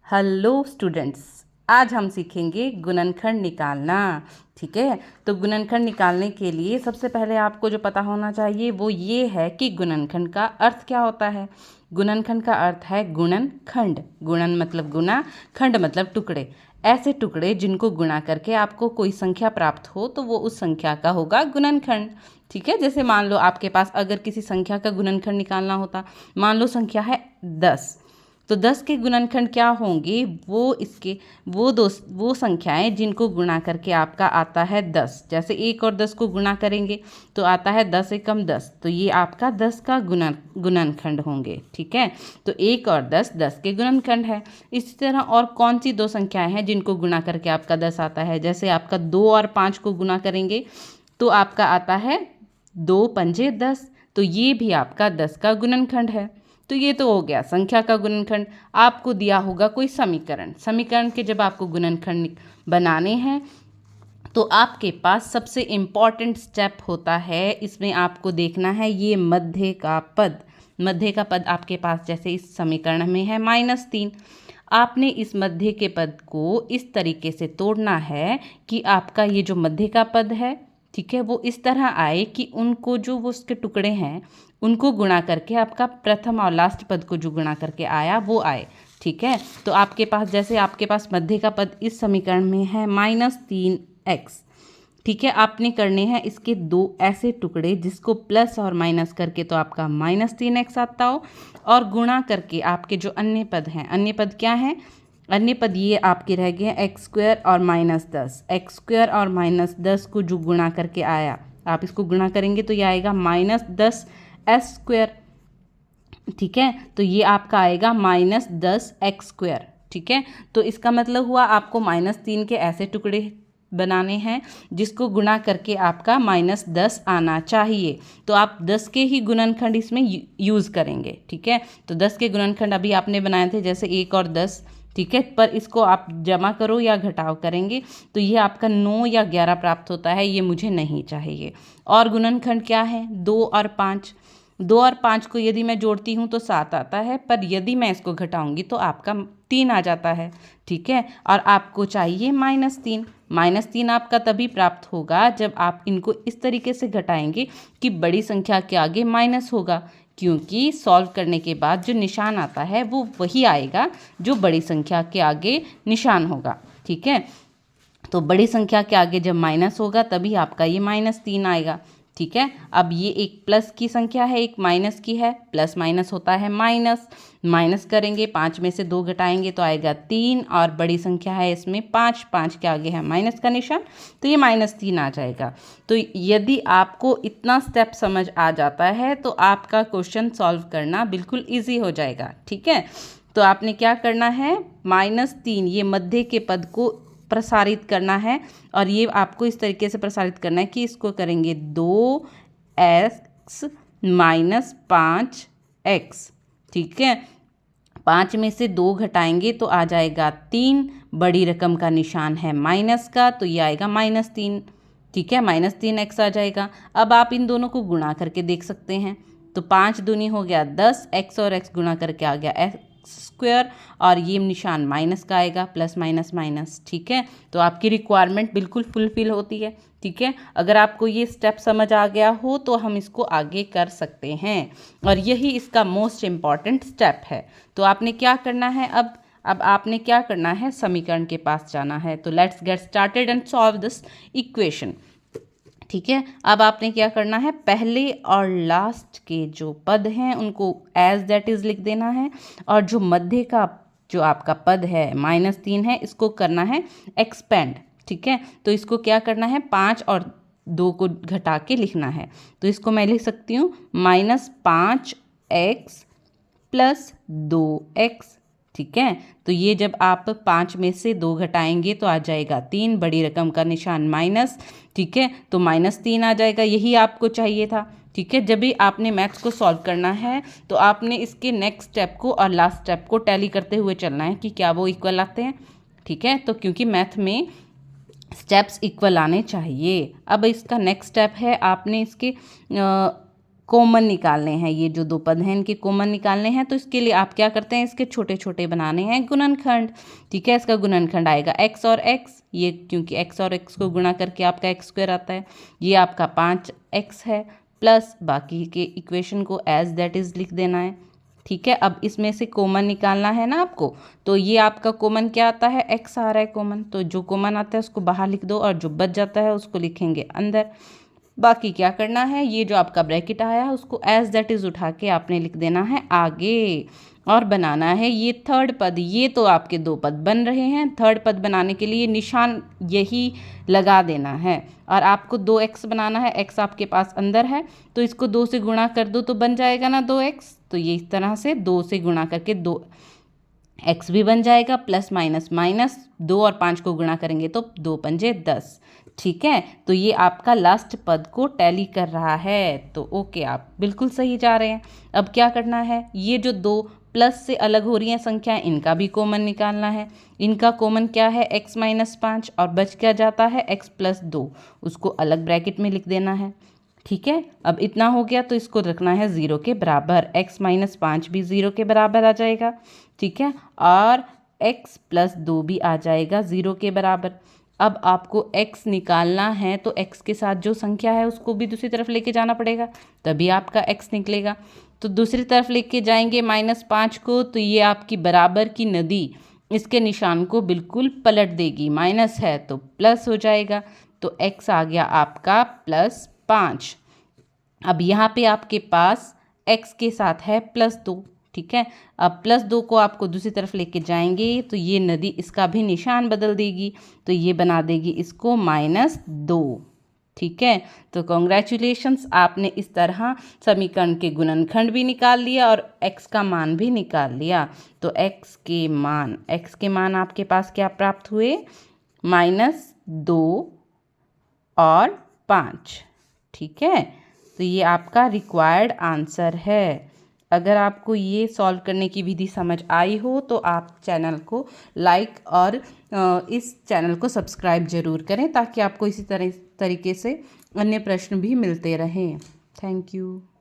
Hello students, आज हम सीखेंगे गुणनखंड निकालना। ठीक है, तो गुणनखंड निकालने के लिए सबसे पहले आपको जो पता होना चाहिए वो ये है कि गुणनखंड का अर्थ क्या होता है। गुणनखंड का अर्थ है गुणनखंड। गुणन मतलब गुना, खंड मतलब टुकड़े। ऐसे टुकड़े जिनको गुणा करके आपको कोई संख्या प्राप्त हो तो वो उस संख्या का होगा गुणनखंड। ठीक है, जैसे मान लो आपके पास अगर किसी संख्या का गुणनखंड निकालना होता, मान लो संख्या है 10, तो 10 के गुणनखंड क्या होंगे, वो संख्याएं जिनको गुणा करके आपका आता है 10। जैसे 1 और 10 को गुणा करेंगे तो आता है 10 एकम 10, तो ये आपका 10 का गुणनखंड होंगे। ठीक है, तो 1 और 10 10 के गुणनखंड है। इसी तरह और कौन सी दो संख्याएं हैं जिनको गुणा करके आपका 10 आता है, जैसे आपका 2 और 5 को गुणा करेंगे तो आपका आता है 2 पंजे 10, तो ये भी आपका 10 का गुणनखंड है। तो ये तो हो गया संख्या का गुणनखंड। आपको दिया होगा कोई समीकरण के जब आपको गुणनखंड बनाने हैं तो आपके पास सबसे इम्पॉर्टेंट स्टेप होता है, इसमें आपको देखना है ये मध्य का पद। मध्य का पद आपके पास जैसे इस समीकरण में है -3। आपने इस मध्य के पद को इस तरीके से तोड़ना है कि आपका ये जो मध्य का पद है, ठीक है, वो इस तरह आए कि उनको जो वो उसके टुकड़े हैं उनको गुणा करके आपका प्रथम और लास्ट पद को जो गुणा करके आया वो आए। ठीक है, तो आपके पास जैसे आपके पास मध्य का पद इस समीकरण में है -3x। ठीक है, आपने करने हैं इसके दो ऐसे टुकड़े जिसको प्लस और माइनस करके तो आपका -3x आता हो, और गुणा करके आपके जो अन्य पद हैं, अन्य पद क्या हैं, अन्य पद ये आपके रह गए हैं x² और -10। x² और -10 को जो गुणा करके आया, आप इसको गुणा करेंगे तो ये आएगा -10s²। ठीक है, तो ये आपका आएगा -10x²। ठीक है, तो इसका मतलब हुआ आपको -3 के ऐसे टुकड़े बनाने हैं जिसको गुणा करके आपका -10 आना चाहिए। तो आप 10 के ही गुणनखंड इसमें यूज़ करेंगे। ठीक है, तो 10 के गुणनखंड अभी आपने बनाए थे जैसे 1 और 10। ठीक है, पर इसको आप जमा करो या घटाव करेंगे तो ये आपका 9 या 11 प्राप्त होता है, ये मुझे नहीं चाहिए। और गुणनखंड क्या है, 2 और 5। 2 और 5 को यदि मैं जोड़ती हूँ तो 7 आता है, पर यदि मैं इसको घटाऊंगी तो आपका 3 आ जाता है। ठीक है, और आपको चाहिए -3। -3 आपका तभी प्राप्त होगा जब आप इनको इस तरीके से घटाएंगे कि बड़ी संख्या के आगे माइनस होगा, क्योंकि सॉल्व करने के बाद जो निशान आता है वो वही आएगा जो बड़ी संख्या के आगे निशान होगा। ठीक है, तो बड़ी संख्या के आगे जब माइनस होगा तभी आपका ये -3 आएगा। ठीक है, अब ये एक प्लस की संख्या है, एक माइनस की है, प्लस माइनस होता है माइनस। माइनस करेंगे, 5 में से 2 घटाएंगे तो आएगा 3, और बड़ी संख्या है इसमें 5, 5 के आगे है माइनस का निशान, तो ये -3 आ जाएगा। तो यदि आपको इतना स्टेप समझ आ जाता है तो आपका क्वेश्चन सॉल्व करना बिल्कुल ईजी हो जाएगा। ठीक है, तो आपने क्या करना है, -3 ये मध्य के पद को प्रसारित करना है, और ये आपको इस तरीके से प्रसारित करना है कि इसको करेंगे 2x - 5x। ठीक है, 5 में से 2 घटाएंगे तो आ जाएगा 3, बड़ी रकम का निशान है माइनस का, तो ये आएगा -3। ठीक है, -3x आ जाएगा। अब आप इन दोनों को गुणा करके देख सकते हैं, तो 5 दूनी हो गया 10, x और x गुणा करके आ गया x², और ये निशान माइनस का आएगा, प्लस माइनस माइनस। ठीक है, तो आपकी रिक्वायरमेंट बिल्कुल फुलफिल होती है। ठीक है, अगर आपको ये स्टेप समझ आ गया हो तो हम इसको आगे कर सकते हैं, और यही इसका मोस्ट इम्पॉर्टेंट स्टेप है। तो आपने क्या करना है, अब आपने क्या करना है, समीकरण के पास जाना है। तो let's get started and solve this equation. ठीक है, अब आपने क्या करना है, पहले और लास्ट के जो पद हैं उनको एज दैट इज लिख देना है, और जो मध्य का जो आपका पद है -3 है, इसको करना है एक्सपेंड। ठीक है, तो इसको क्या करना है, 5 और 2 को घटा के लिखना है। तो इसको मैं लिख सकती हूँ -5x + 2x। ठीक है, तो ये जब आप 5 में से 2 घटाएंगे तो आ जाएगा 3, बड़ी रकम का निशान माइनस। ठीक है, तो -3 आ जाएगा, यही आपको चाहिए था। ठीक है, जब भी आपने मैथ्स को सॉल्व करना है तो आपने इसके नेक्स्ट स्टेप को और लास्ट स्टेप को टैली करते हुए चलना है कि क्या वो इक्वल आते हैं। ठीक है, तो क्योंकि मैथ में स्टेप्स इक्वल आने चाहिए। अब इसका नेक्स्ट स्टेप है, आपने इसके कॉमन निकालने हैं, ये जो दो पद हैं इनके कॉमन निकालने हैं। तो इसके लिए आप क्या करते हैं, इसके छोटे छोटे बनाने हैं गुणनखंड। ठीक है, इसका गुणनखंड आएगा x और x, ये क्योंकि x और x को गुणा करके आपका x स्क्वायर आता है। ये आपका 5x है प्लस बाकी के इक्वेशन को एज दैट इज लिख देना है। ठीक है, अब इसमें से कॉमन निकालना है ना आपको, तो ये आपका कॉमन क्या आता है, x आ रहा है कॉमन, तो जो कॉमन आता है उसको बाहर लिख दो और जो बच जाता है उसको लिखेंगे अंदर। बाकी क्या करना है, ये जो आपका ब्रैकेट आया है उसको एज दैट इज उठा के आपने लिख देना है आगे, और बनाना है ये थर्ड पद। ये तो आपके दो पद बन रहे हैं, थर्ड पद बनाने के लिए निशान यही लगा देना है। और आपको 2x बनाना है, x आपके पास अंदर है तो इसको 2 से गुणा कर दो तो बन जाएगा ना 2x। तो ये इस तरह से 2 से गुणा करके 2x भी बन जाएगा, प्लस माइनस माइनस 2 और 5 को गुणा करेंगे तो 2 पंजे 10। ठीक है, तो ये आपका लास्ट पद को टैली कर रहा है। तो ओके, आप बिल्कुल सही जा रहे हैं। अब क्या करना है, ये जो दो प्लस से अलग हो रही हैं संख्याएं, इनका भी कॉमन निकालना है। इनका कॉमन क्या है, x माइनस 5, और बच क्या जाता है x प्लस 2, उसको अलग ब्रैकेट में लिख देना है। ठीक है, अब इतना हो गया तो इसको रखना है 0 के बराबर, x माइनस 5 भी 0 के बराबर आ जाएगा। ठीक है, और x प्लस 2 भी आ जाएगा 0 के बराबर। अब आपको x निकालना है तो x के साथ जो संख्या है उसको भी दूसरी तरफ लेके जाना पड़ेगा, तभी आपका x निकलेगा। तो दूसरी तरफ लेके जाएंगे -5 को, तो ये आपकी बराबर की नदी इसके निशान को बिल्कुल पलट देगी, माइनस है तो प्लस हो जाएगा। तो x आ गया आपका +5। अब यहाँ पे आपके पास x के साथ है +2। ठीक है, अब +2 को आपको दूसरी तरफ लेके जाएंगे तो ये नदी इसका भी निशान बदल देगी, तो ये बना देगी इसको -2। ठीक है, तो कॉन्ग्रेचुलेशंस, आपने इस तरह समीकरण के गुणनखंड भी निकाल लिया और x का मान भी निकाल लिया। तो x के मान आपके पास क्या प्राप्त हुए, -2 और 5। ठीक है, तो ये आपका रिक्वायर्ड आंसर है। अगर आपको ये सॉल्व करने की विधि समझ आई हो तो आप चैनल को लाइक और इस चैनल को सब्सक्राइब ज़रूर करें, ताकि आपको इसी तरीके से अन्य प्रश्न भी मिलते रहें। Thank you.